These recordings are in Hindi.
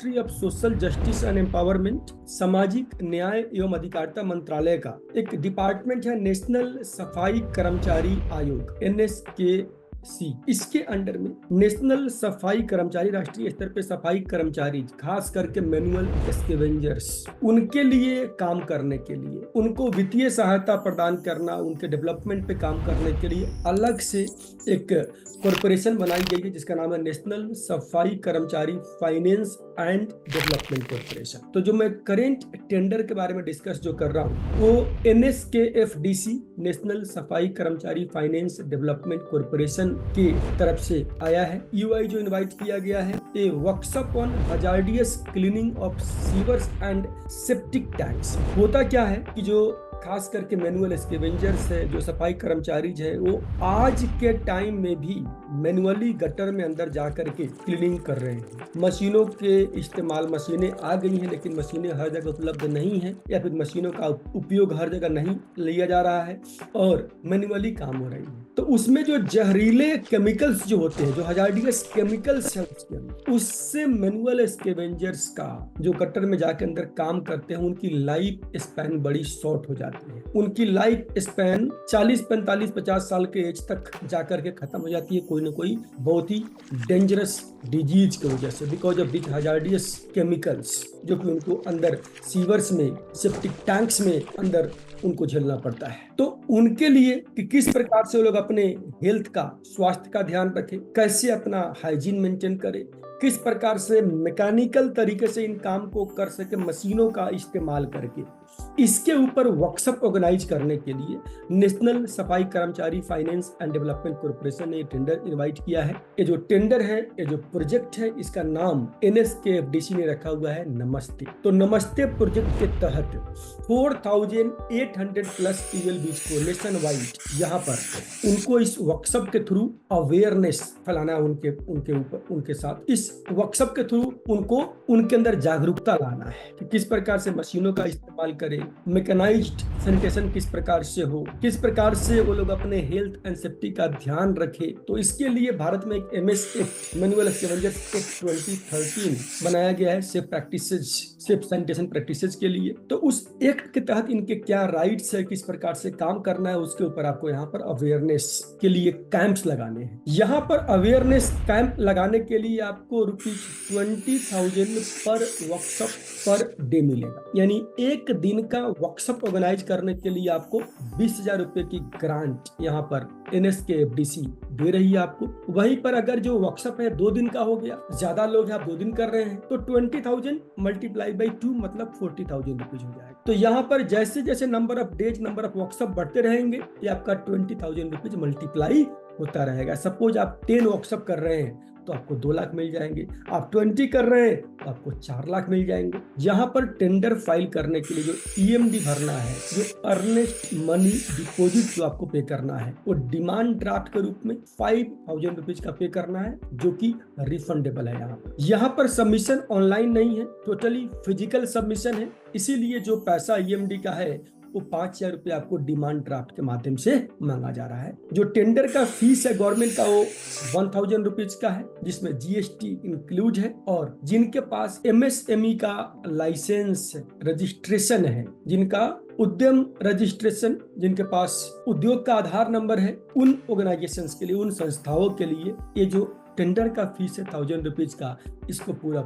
Ministry of social justice and empowerment, सामाजिक न्याय एवं अधिकारिता मंत्रालय का एक डिपार्टमेंट है, नेशनल सफाई कर्मचारी आयोग NSKC। इसके अंडर में नेशनल सफाई कर्मचारी, राष्ट्रीय स्तर पे सफाई कर्मचारी, खास करके मैनुअल स्कैवेंजर्स, उनके लिए काम करने के लिए, उनको वित्तीय सहायता प्रदान करना, उनके डेवलपमेंट पे काम करने के लिए अलग से एक कॉरपोरेशन बनाई गई है जिसका नाम है नेशनल सफाई कर्मचारी फाइनेंस एंड डेवलपमेंट कॉरपोरेशन। तो जो मैं करेंट टेंडर के बारे में डिस्कस जो कर रहा हूँ वो NSKFDC, नेशनल सफाई कर्मचारी फाइनेंस डेवलपमेंट कॉरपोरेशन की तरफ से आया है। UI जो इनवाइट किया गया है, a workshop on hazardous cleaning of sewers and septic tanks. होता क्या है कि जो खास करके मैनुअल स्कैवेंजर्स है, जो सफाई कर्मचारी है, वो आज के टाइम में भी मैनुअली गटर में अंदर जा करके क्लीनिंग कर रहे हैं। मशीनों के इस्तेमाल, मशीनें आ गई हैं लेकिन मशीनें हर जगह उपलब्ध नहीं है, या फिर मशीनों का उपयोग हर जगह नहीं लिया जा रहा है और मैनुअली काम हो रही है। तो उसमें जो जहरीले केमिकल्स जो होते हैं, जो हजार्डियस केमिकल्स है उसके अंदर, उससे मैनुअल स्कैवेंजर्स का जो गटर में जाके अंदर काम करते हैं उनकी लाइफ स्पैन बड़ी शॉर्ट हो जाती है। उनकी लाइफ स्पैन 40, 45, 50 साल के एज तक जाकर के खत्म हो जाती है, कोई ना कोई बहुत ही डेंजरस डिजीज की वजह से, because of this hazardous chemicals, जो कि उनको अंदर सीवर्स में, सेप्टिक टैंक्स में अंदर उनको झेलना पड़ता है। तो उनके लिए कि किस प्रकार से वो लोग अपने हेल्थ का, स्वास्थ्य का ध्यान रखें, कैसे अपना हाइजीन मेंटेन करें, किस प्रकार से मैकेनिकल तरीके से इन काम को कर सके मशीनों का इस्तेमाल करके, इसके ऊपर वर्कशॉप ऑर्गेनाइज करने के लिए नेशनल सफाई कर्मचारी फाइनेंस एंड डेवलपमेंट कॉर्पोरेशन ने टेंडर इनवाइट किया है। ये जो टेंडर है, ये जो प्रोजेक्ट है, इसका नाम NSKFDC ने रखा हुआ है नमस्ते। तो नमस्ते प्रोजेक्ट के तहत 4800 प्लस ट्यूबवेल बीच को नेशन वाइड यहाँ पर उनको इस वर्कशॉप के थ्रू अवेयरनेस फैलाना है, उनके ऊपर, उनके साथ इस वर्कशॉप के थ्रू उनको उनके अंदर जागरूकता लाना है कि किस प्रकार से मशीनों का इस्तेमाल करें, मैकेनाइज्ड सैनिटेशन किस प्रकार से हो, किस प्रकार से वो लोग अपने हेल्थ एंड सेफ्टी का ध्यान रखें। तो इसके लिए भारत में एक MS act, manual scavengers act 2013 बनाया गया है safe practices, safe sanitation practices के लिए। तो उस एक्ट के तहत इनके क्या राइट्स है, किस प्रकार से काम करना है, उसके ऊपर आपको यहाँ पर अवेयरनेस के लिए कैंप्स लगाने हैं। यहाँ पर अवेयरनेस कैंप लगाने के लिए आपको ₹20,000 पर वर्कशॉप पर डे मिलेगा, यानी एक दिन का वर्कशॉप ऑर्गेनाइज करने के लिए आपको 20,000 रुपए की ग्रांट यहाँ पर NSKFDC दे रही है आपको। वहीं पर अगर जो वर्कशॉप है 2 दिन का हो गया, ज्यादा लोग हैं, आप 2 दिन कर रहे हैं, तो 20,000 मल्टीप्लाई बाई 2 मतलब 40,000 रुपीज हो जाएगा। तो यहाँ पर जैसे जैसे number of days, number of workshop बढ़ते रहेंगे, ये आपका 20,000 रुपीज मल्टीप्लाई होता रहेगा। सपोज आप 10 वर्कशॉप कर रहे हैं तो आपको 2 लाख मिल जाएंगे, आप 20 कर रहे हैं तो आपको 4 लाख मिल जाएंगे। यहाँ पर टेंडर फाइल करने के लिए जो EMD भरना है, जो अर्नेस्ट मनी डिपॉजिट जो आपको पे करना है, वो डिमांड ड्राफ्ट के रूप में 5,000 रुपीज का पे करना है, जो कि रिफंडेबल है। यहाँ पर सबमिशन ऑनलाइन नहीं है, टोटली फिजिकल सबमिशन है, इसीलिए जो पैसा EMD का है वो 5,000 रुपये आपको डिमांड ड्राफ्ट के माध्यम से मांगा जा रहा है। जो टेंडर का फीस है गवर्नमेंट का, वो 1,000 रुपीज का है, जिसमें GST इंक्लूड है। और जिनके पास MSME का लाइसेंस रजिस्ट्रेशन है, जिनका उद्यम रजिस्ट्रेशन, जिनके पास उद्योग का आधार नंबर है, उन ऑर्गेनाइजेशंस के लिए, उन संस्थाओं के लिए ये जो टेंडर का फीस है 1,000 रुपीज का, इसको पूरा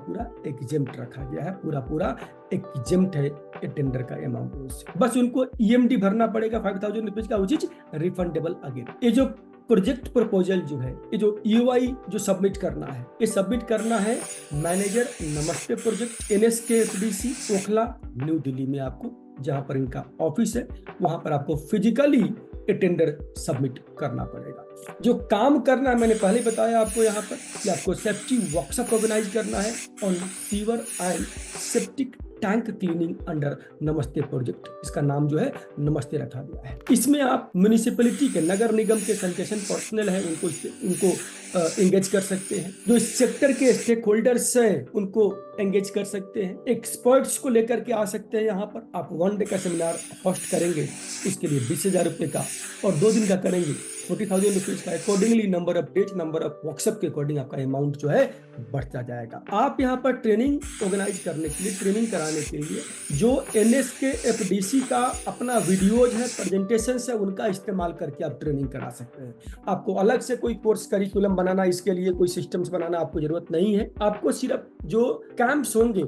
एग्जेम्प्ट रखा गया है, पूरा एग्जेम्प्ट है ये टेंडर का अमाउंट। बस उनको EMD भरना पड़ेगा 5,000 रुपीज का, which is रिफंडेबल अगेन। ये जो प्रोजेक्ट प्रपोजल जो है, ये जो UI जो सबमिट करना है, ये सबमिट करना है मैनेजर नमस्ते project NSKFDC Okhla new Delhi में, आपको जहां पर इनका ऑफिस है वहां पर आपको फिजिकली ये टेंडर सबमिट करना पड़ेगा। जो काम करना है, मैंने पहले बताया आपको यहाँ पर कि आपको सेफ्टी वर्कशॉप ऑर्गेनाइज करना है on sewer and septic tank cleaning under नमस्ते प्रोजेक्ट। इसका नाम जो है नमस्ते रखा गया है। इसमें आप म्युनिसिपैलिटी के, नगर निगम के सैनिटेशन पर्सनल है, उनको एंगेज कर सकते हैं। जो इस सेक्टर के स्टेक होल्डर्स हैं उनको एंगेज कर सकते हैं। एक्सपर्ट्स को लेकर के आ सकते हैं। यहाँ पर आप 1 डे का सेमिनार होस्ट करेंगे, उसके लिए 20,000 रुपए का, और 2 दिन का करेंगे 40,000 रुपीज का accordingly number of days, number of workshop के अकॉर्डिंग आपका अमाउंट जो है बढ़ता जाएगा। आप यहाँ पर ट्रेनिंग ऑर्गेनाइज करने के लिए, ट्रेनिंग कराने के लिए जो NSK FDC का अपना वीडियोज है, प्रेजेंटेशन है, उनका इस्तेमाल करके आप ट्रेनिंग करा सकते हैं। आपको अलग से कोई कोर्स करिकुलम बनाना, इसके लिए कोई सिस्टम्स बनाना आपको जरूरत नहीं है। आपको सिर्फ जो कैंप्स होंगे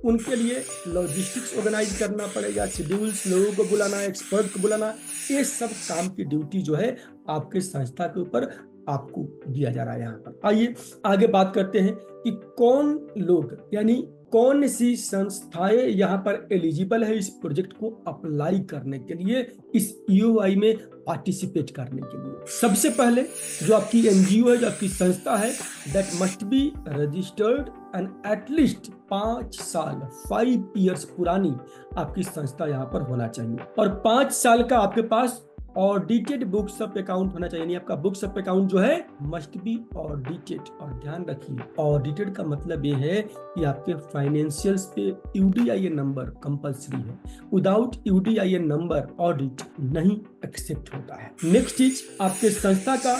उनके लिए लॉजिस्टिक्स ऑर्गेनाइज करना पड़ेगा, शेड्यूल्स, लोगों को बुलाना, एक्सपर्ट को बुलाना, ये सब काम की ड्यूटी जो है आपके संस्था के ऊपर आपको दिया जा रहा है। यहाँ पर आइए आगे बात करते हैं कि कौन लोग यानी कौन सी संस्थाएं यहाँ पर एलिजिबल है इस प्रोजेक्ट को अप्लाई करने के लिए, इस EOI में पार्टिसिपेट करने के लिए। सबसे पहले जो आपकी NGO है, जो आपकी संस्था है, that must be registered and at least 5 साल 5 इयर्स पुरानी आपकी संस्था यहाँ पर होना चाहिए, और 5 साल का आपके पास ऑडिटेड बुक्स ऑफ अकाउंट होना चाहिए। आपका बुक्स ऑफ अकाउंट जो है मस्ट बी ऑडिटेड। और ध्यान रखिए, ऑडिटेड का मतलब ये है कि आपके फाइनेंशियल्स पे UDIN नंबर कंपलसरी है। विदाउट UDIN नंबर ऑडिट नहीं एक्सेप्ट होता है। नेक्स्ट चीज, आपके संस्था का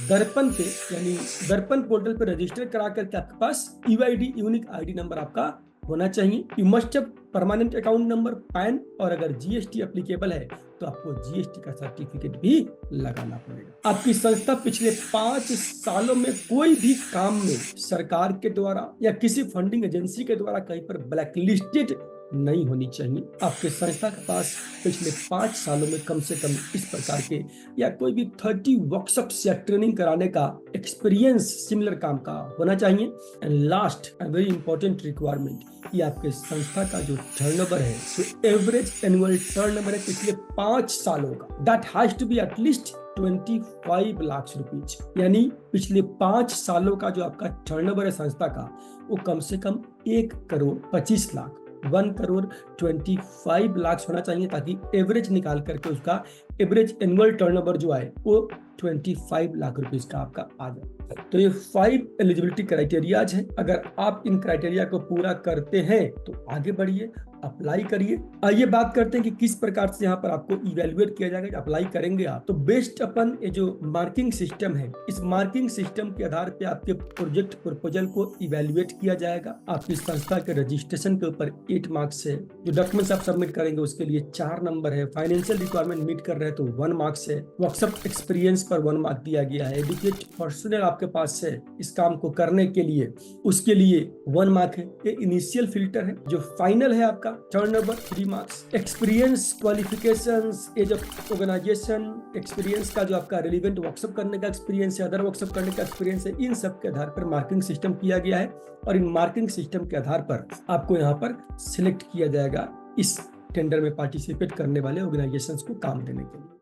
दर्पण पे यानी दर्पण पोर्टल पे रजिस्टर करा करके आपके पास UID यूनिक ID नंबर आपका होना चाहिए। You must have permanent account number, pan, और अगर GST एप्लीकेबल है तो आपको GST का सर्टिफिकेट भी लगाना पड़ेगा। आपकी संस्था पिछले 5 सालों में कोई भी काम में सरकार के द्वारा या किसी फंडिंग एजेंसी के द्वारा कहीं पर ब्लैकलिस्टेड नहीं होनी चाहिए। आपके संस्था के पास पिछले 5 सालों में कम से कम इस प्रकार के या कोई भी 30 वर्कशॉप्स या ट्रेनिंग कराने का एक्सपीरियंस सिमिलर काम का होना चाहिए। And last and very important requirement, कि आपके संस्था का जो टर्नओवर है, जो एवरेज एनुअल टर्नओवर है पिछले 5 सालों का, that has to be at least 25 lakh rupees. यानी पिछले 5 सालों का जो आपका टर्नओवर है संस्था का, वो कम से कम 1 करोड़ 25 लाख 1 करोड़ 25 लाख होना चाहिए, ताकि एवरेज निकाल करके उसका एवरेज एनुअल टर्नओवर जो आए वो 25 लाख रुपीस का आपका आ जाए। तो ये 5 एलिजिबिलिटी क्राइटेरियाज हैं। अगर आप इन क्राइटेरिया को पूरा करते हैं तो आगे बढ़िए, अप्लाई करिए। आइए बात करते हैं कि किस प्रकार से यहाँ पर आपको इवेल्युएट किया जाएगा। अप्लाई करेंगे आप तो बेस्ड अपन ये जो मार्किंग सिस्टम है, इस मार्किंग सिस्टम के आधार पे आपके प्रोजेक्ट प्रपोजल को इवेल्युएट किया जाएगा। आपकी संस्था के रजिस्ट्रेशन के ऊपर 8 मार्क्स है। जो डॉक्यूमेंट्स आप सबमिट करेंगे उसके लिए 4 नंबर है। फाइनेंशियल रिक्वायरमेंट मीट कर रहे हैं तो 1 मार्क्स है। वर्कशॉप एक्सपीरियंस पर 1 मार्क दिया गया है। एडुकेट पर्सनल आपके पास है इस काम को करने के लिए, उसके लिए 1 मार्क है। ये इनिशियल फिल्टर है। जो फाइनल है आपका turnover 3 marks. Experience, qualifications, age of organisation, experience का जो आपका रिलेवेंट वर्कशॉप करने का एक्सपीरियंस है, अदर वर्कशॉप करने का एक्सपीरियंस है, इन सब के आधार पर मार्किंग सिस्टम किया गया है। और इन मार्किंग सिस्टम के आधार पर आपको यहाँ पर सिलेक्ट किया जाएगा इस टेंडर में पार्टिसिपेट करने वाले ऑर्गेनाइजेशंस को काम देने के लिए।